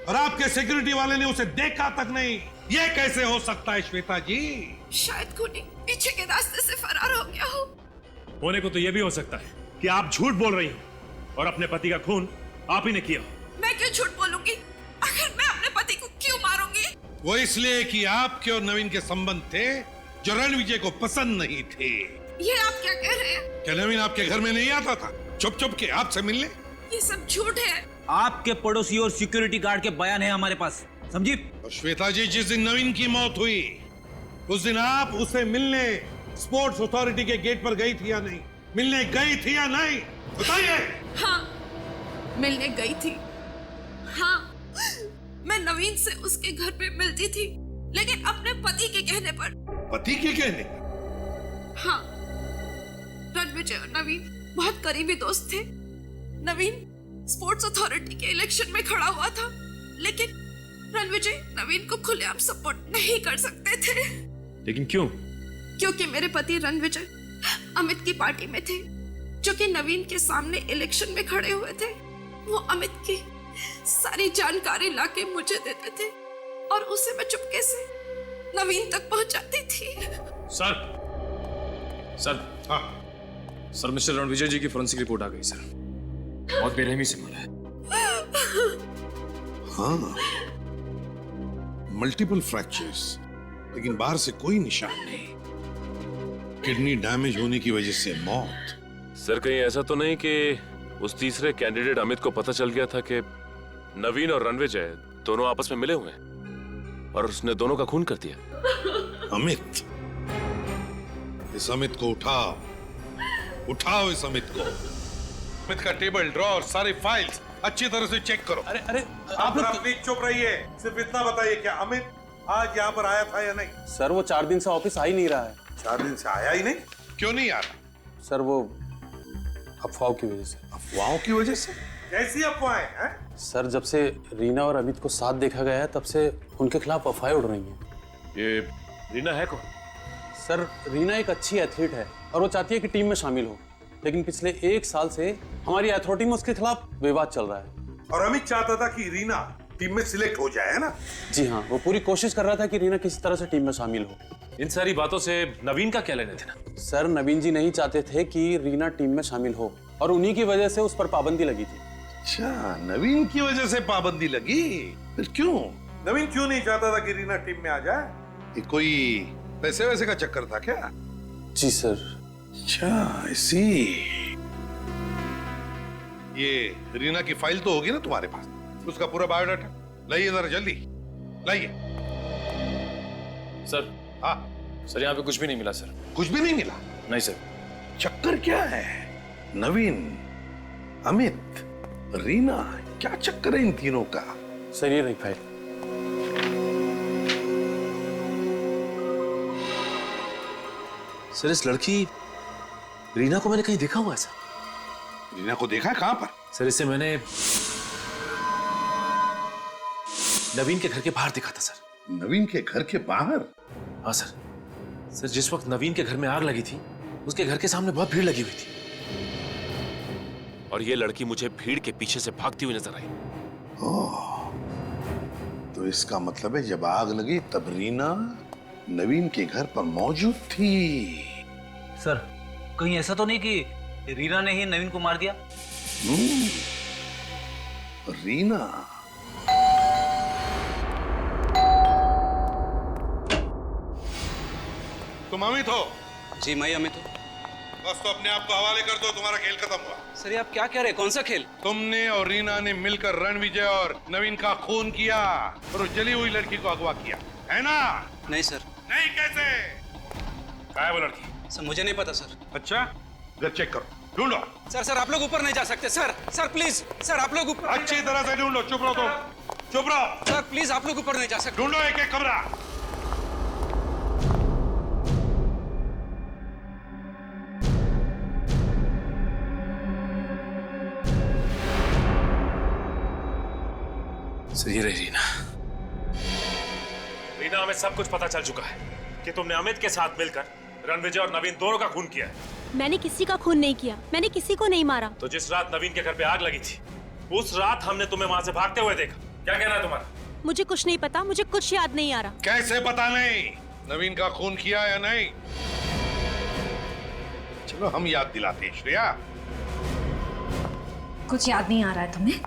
Speaker 7: और आपके सिक्योरिटी वाले ने उसे देखा तक नहीं? ये कैसे हो सकता है श्वेता जी?
Speaker 14: शायद खूनी पीछे के रास्ते से फरार हो गया हो।
Speaker 6: होने को तो यह भी हो सकता है कि आप झूठ बोल रही हो और अपने पति का खून आप ही ने किया हो।
Speaker 14: मैं क्यों झूठ बोलूंगी? आखिर मैं अपने पति को क्यों मारूंगी?
Speaker 7: वो इसलिए कि आपके और नवीन के संबंध थे जो रणविजय को पसंद नहीं थे।
Speaker 14: ये आप क्या कह रहे हैं?
Speaker 7: क्या नवीन आपके घर में नहीं आता था चुप के आपसे मिलने?
Speaker 14: ये सब झूठ है।
Speaker 3: आपके पड़ोसी और सिक्योरिटी गार्ड के बयान है हमारे पास, समझी?
Speaker 7: और श्वेता जी, जिस दिन नवीन की मौत हुई उस दिन आप उसे मिलने स्पोर्ट्स अथॉरिटी के गेट पर गई थी या नहीं? मिलने गई थी या नहीं, बताइए।
Speaker 14: हाँ, मिलने गई थी। हाँ, मैं नवीन से उसके घर पे मिलती थी, लेकिन अपने पति के कहने पर।
Speaker 7: पति के कहने?
Speaker 14: हाँ, रणविजय और नवीन बहुत करीबी दोस्त थे। नवीन स्पोर्ट्स अथॉरिटी के इलेक्शन में खड़ा हुआ था, लेकिन रणविजय नवीन को खुलेआम सपोर्ट नहीं कर सकते थे।
Speaker 6: लेकिन क्यों?
Speaker 14: क्योंकि मेरे पति रणविजय अमित की पार्टी में थे, जो कि नवीन के सामने इलेक्शन में खड़े हुए थे। वो अमित की सारी जानकारी लाके मुझे देते थे और उसे मैं चुपके से नवीन तक पहुंचाती थी।
Speaker 6: सर, हाँ सर, मिस्टर रणविजय जी की फोरेंसिक रिपोर्ट आ गई सर। बहुत बेरहमी से मरा है।
Speaker 7: हाँ, मल्टीपल फ्रैक्चर्स, लेकिन बाहर से कोई निशान नहीं। किडनी डैमेज होने की वजह से मौत।
Speaker 6: सर, कहीं ऐसा तो नहीं कि उस तीसरे कैंडिडेट अमित को पता चल गया था कि नवीन और रणविजय दोनों आपस में मिले हुए हैं और उसने दोनों का खून कर दिया?
Speaker 7: अमित, इस अमित को उठाओ इस अमित को। अमित का टेबल, ड्रॉर, सारी फाइल्स अच्छी तरह से चेक करो।
Speaker 2: अरे
Speaker 7: आप प्लीज चुप रहिए। सिर्फ इतना बताइए, क्या अमित आज यहाँ पर आया था या नहीं?
Speaker 2: सर, वो 4 दिन से ऑफिस आ ही नहीं रहा है।
Speaker 7: 4 दिन से आया ही नहीं? क्यों नहीं आ रहा?
Speaker 2: सर, वो अफवाहों की वजह से।
Speaker 7: अफवाहों की वजह से? कैसी अफवाहें हैं?
Speaker 2: सर, जब से रीना और अमित को साथ देखा गया है तब से उनके खिलाफ अफवाहें उड़ रही हैं।
Speaker 6: ये रीना है कौन?
Speaker 2: सर, रीना एक अच्छी एथलीट है और वो चाहती है कि टीम में शामिल हो, लेकिन पिछले 1 साल से हमारी अथॉरिटी में उसके खिलाफ विवाद चल रहा है।
Speaker 7: और अमित चाहता था कि रीना टीम में सिलेक्ट हो जाए, है ना?
Speaker 2: जी हाँ, वो पूरी कोशिश कर रहा था कि रीना किसी तरह से टीम में शामिल हो।
Speaker 6: इन सारी बातों से नवीन का क्या लेने देना?
Speaker 2: सर, नवीन जी नहीं चाहते थे कि रीना टीम में शामिल हो और उन्हीं की वजह से उस पर पाबंदी लगी थी।
Speaker 7: अच्छा, नवीन की वजह से पाबंदी लगी? फिर क्यों? नवीन क्यों नहीं चाहता था कि रीना टीम में आ जाए? ये कोई पैसे वैसे का चक्कर था क्या?
Speaker 2: जी सर।
Speaker 7: अच्छा, ऐसी। ये रीना की फाइल तो होगी ना तुम्हारे पास, उसका पूरा बायोडाटा लाइए जरा जल्दी लाइए।
Speaker 6: सर।
Speaker 7: हाँ
Speaker 6: सर, यहाँ पे कुछ भी नहीं मिला सर।
Speaker 7: कुछ भी नहीं मिला?
Speaker 6: नहीं सर।
Speaker 7: चक्कर क्या है? नवीन, अमित, रीना, क्या चक्कर है इन तीनों का?
Speaker 2: सर, ये रही फाइल।
Speaker 6: सर, इस लड़की रीना को मैंने कहीं देखा हुआ है सर।
Speaker 7: रीना को देखा? कहां पर?
Speaker 6: सर, इसे मैंने नवीन के घर के बाहर देखा था सर।
Speaker 7: नवीन के घर के बाहर?
Speaker 6: हाँ सर। सर, जिस वक्त नवीन के घर में आग लगी थी उसके घर के सामने बहुत भीड़ लगी हुई थी और ये लड़की मुझे भीड़ के पीछे से भागती हुई नजर आई।
Speaker 7: ओह, तो इसका मतलब है जब आग लगी तब रीना नवीन के घर पर मौजूद थी।
Speaker 3: सर, कहीं ऐसा तो नहीं कि रीना ने ही नवीन को मार दिया?
Speaker 7: रीना? तुम अमित हो?
Speaker 11: जी, मैं अमित हूँ।
Speaker 7: बस तो अपने आप को हवाले कर दो, तुम्हारा खेल खत्म हुआ।
Speaker 11: सर ये आप क्या कह रहे हैं? कौन सा खेल?
Speaker 7: तुमने और रीना ने मिलकर रणविजय और नवीन का खून किया और उस जली हुई लड़की को अगवा किया, है ना?
Speaker 11: नहीं सर।
Speaker 7: नहीं कैसे?
Speaker 6: कहाँ है वो लड़की?
Speaker 11: सर मुझे नहीं पता सर।
Speaker 7: अच्छा, इधर चेक करो, ढूंढो।
Speaker 11: सर आप लोग ऊपर नहीं जा सकते सर। सर प्लीज सर, आप लोग ऊपर
Speaker 7: अच्छी तरह से ढूंढो। चुप रहो तुम, चुप रहो।
Speaker 11: सर प्लीज, आप लोग ऊपर नहीं जा सकते।
Speaker 7: ढूंढो एक एक कमरा।
Speaker 6: सही रही रीना। रीना, हमें सब कुछ पता चल चुका है कि तुमने अमित के साथ मिलकर रणविजय और नवीन दोनों का खून किया है।
Speaker 15: मैंने किसी का खून नहीं किया, मैंने किसी को नहीं मारा।
Speaker 6: तो जिस रात नवीन के घर पे आग लगी थी, उस रात हमने तुम्हें वहां से भागते हुए देखा। क्या कहना है तुम्हारा?
Speaker 15: मुझे कुछ नहीं पता, मुझे कुछ याद नहीं आ रहा।
Speaker 7: कैसे पता नहीं? नवीन का खून किया या नहीं? चलो हम याद दिलाते हैं। श्रेया,
Speaker 5: कुछ याद नहीं आ रहा है तुम्हें?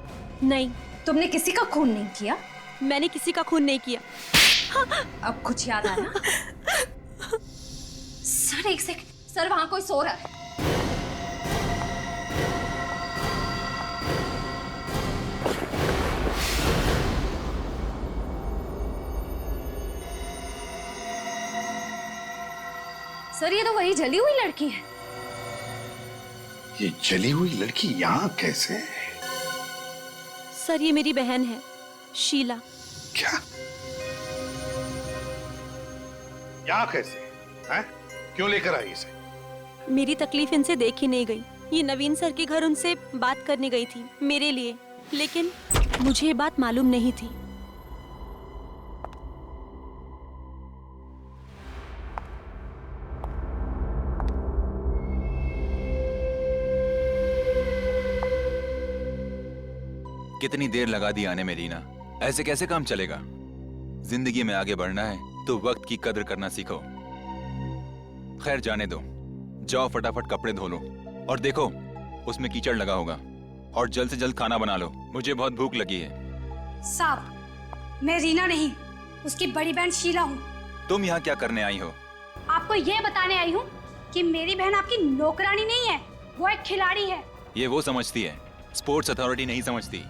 Speaker 15: नहीं।
Speaker 5: तुमने किसी का खून नहीं किया?
Speaker 15: मैंने किसी का खून नहीं किया।
Speaker 5: अब कुछ याद आया? सर एक सेकंड, सर वहां कोई सो रहा है। सर ये तो वही जली हुई लड़की है।
Speaker 7: ये जली हुई लड़की यहाँ कैसे?
Speaker 15: सर ये मेरी बहन है, शीला।
Speaker 7: क्या? यहाँ कैसे? हैं? क्यों लेकर आई इसे?
Speaker 15: मेरी तकलीफ इनसे देखी नहीं गई। ये नवीन सर के घर उनसे बात करने गई थी मेरे लिए, लेकिन मुझे ये बात मालूम नहीं थी।
Speaker 16: कितनी देर लगा दी आने में रीना? ऐसे कैसे काम चलेगा? जिंदगी में आगे बढ़ना है तो वक्त की कदर करना सीखो। खैर जाने दो, जाओ फटाफट कपड़े धो लो और देखो उसमें कीचड़ लगा होगा, और जल्द से जल्द खाना बना लो, मुझे बहुत भूख लगी है।
Speaker 12: साहब, मैं रीना नहीं, उसकी बड़ी बहन शीला हूँ।
Speaker 16: तुम यहाँ क्या करने आई हो?
Speaker 12: आपको ये बताने आई हूँ कि मेरी बहन आपकी नौकरानी नहीं है, वो एक खिलाड़ी है।
Speaker 16: ये वो समझती है, स्पोर्ट्स अथॉरिटी नहीं समझती।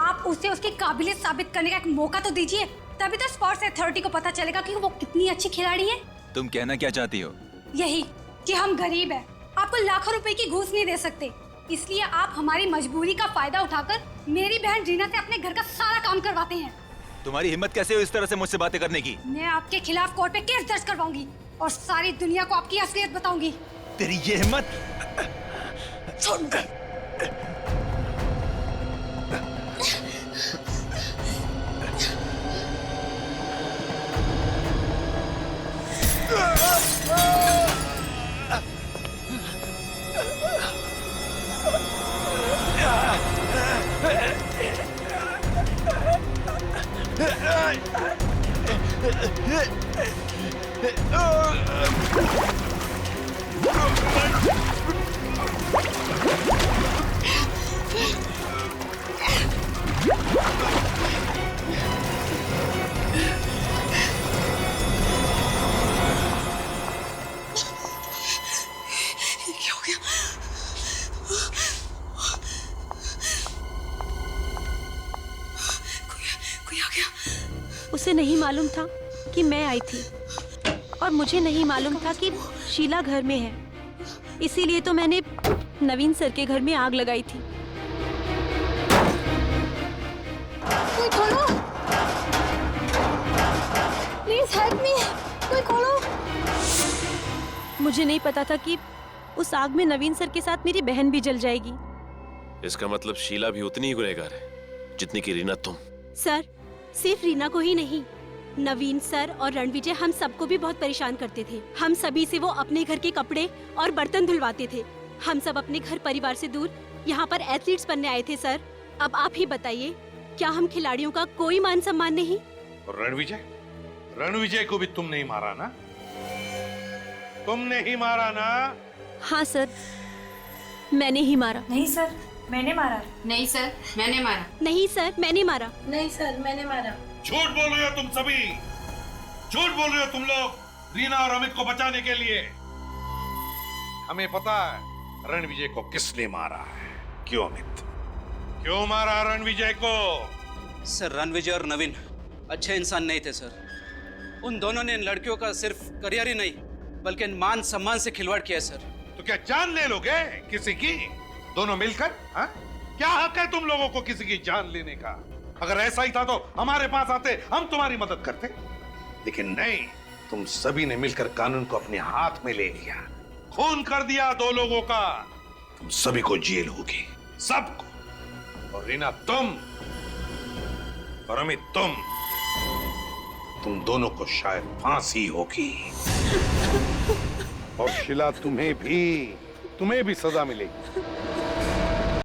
Speaker 12: आप उसे उसकी काबिलियत साबित करने का एक मौका तो दीजिए, तभी तो स्पोर्ट्स अथॉरिटी को पता चलेगा कि वो कितनी अच्छी खिलाड़ी है।
Speaker 16: तुम कहना क्या चाहती हो?
Speaker 12: यही कि हम गरीब हैं, आपको लाखों रुपए की घूस नहीं दे सकते, इसलिए आप हमारी मजबूरी का फायदा उठाकर मेरी बहन रीना से अपने घर का सारा काम करवाते हैं।
Speaker 16: तुम्हारी हिम्मत कैसे हुई इस तरह से मुझसे बातें करने की?
Speaker 12: मैं आपके खिलाफ कोर्ट पे केस दर्ज करवाऊंगी और सारी दुनिया को आपकी असलियत बताऊंगी।
Speaker 16: तेरी ये हिम्मत?
Speaker 12: छोड़ दे।
Speaker 15: उसे नहीं मालूम था कि मैं आई थी, और मुझे नहीं मालूम था कि शीला घर में है, इसीलिए तो मैंने नवीन सर के घर में आग लगाई थी।
Speaker 5: कोई खोलो, प्लीज हेल्प मी, कोई खोलो।
Speaker 15: मुझे नहीं पता था कि उस आग में नवीन सर के साथ मेरी बहन भी जल जाएगी।
Speaker 17: इसका मतलब शीला भी उतनी ही गुनहगार है जितनी की रीना तुम।
Speaker 15: सर, सिर्फ रीना को ही नहीं, नवीन सर और रणविजय हम सबको भी बहुत परेशान करते थे। हम सभी से वो अपने घर के कपड़े और बर्तन धुलवाते थे। हम सब अपने घर परिवार से दूर यहाँ पर एथलीट्स बनने आए थे। सर, अब आप ही बताइए, क्या हम खिलाड़ियों का कोई मान सम्मान नहीं?
Speaker 7: और रणविजय को भी तुमने ही मारा ना? तुमने ही मारा ना?
Speaker 15: हाँ सर, मैंने ही मारा।
Speaker 12: नहीं सर, मैंने मारा।
Speaker 5: नहीं सर, मैंने मारा।
Speaker 15: नहीं सर, मैंने मारा।
Speaker 5: नहीं सर, मैंने मारा।
Speaker 7: झूठ बोल रहे हो तुम सभी, झूठ बोल रहे हो तुम लोग रीना और अमित को बचाने के लिए। हमें पता है रणविजय को किसने मारा है। क्यों अमित, क्यों मारा रणविजय को?
Speaker 11: सर रणविजय और नवीन अच्छे इंसान नहीं थे सर। उन दोनों ने इन लड़कियों का सिर्फ करियर ही नहीं बल्कि मान सम्मान से खिलवाड़ किया सर।
Speaker 7: तो क्या जान ले लोगे किसी की दोनों मिलकर? हाँ? क्या हक है तुम लोगों को किसी की जान लेने का? अगर ऐसा ही था तो हमारे पास आते, हम तुम्हारी मदद करते। लेकिन नहीं, तुम सभी ने मिलकर कानून को अपने हाथ में ले लिया, खून कर दिया दो लोगों का। तुम सभी को जेल होगी, सबको। और रीना तुम और अमित तुम दोनों को शायद फांसी होगी। और शीला तुम्हें भी सजा मिलेगी।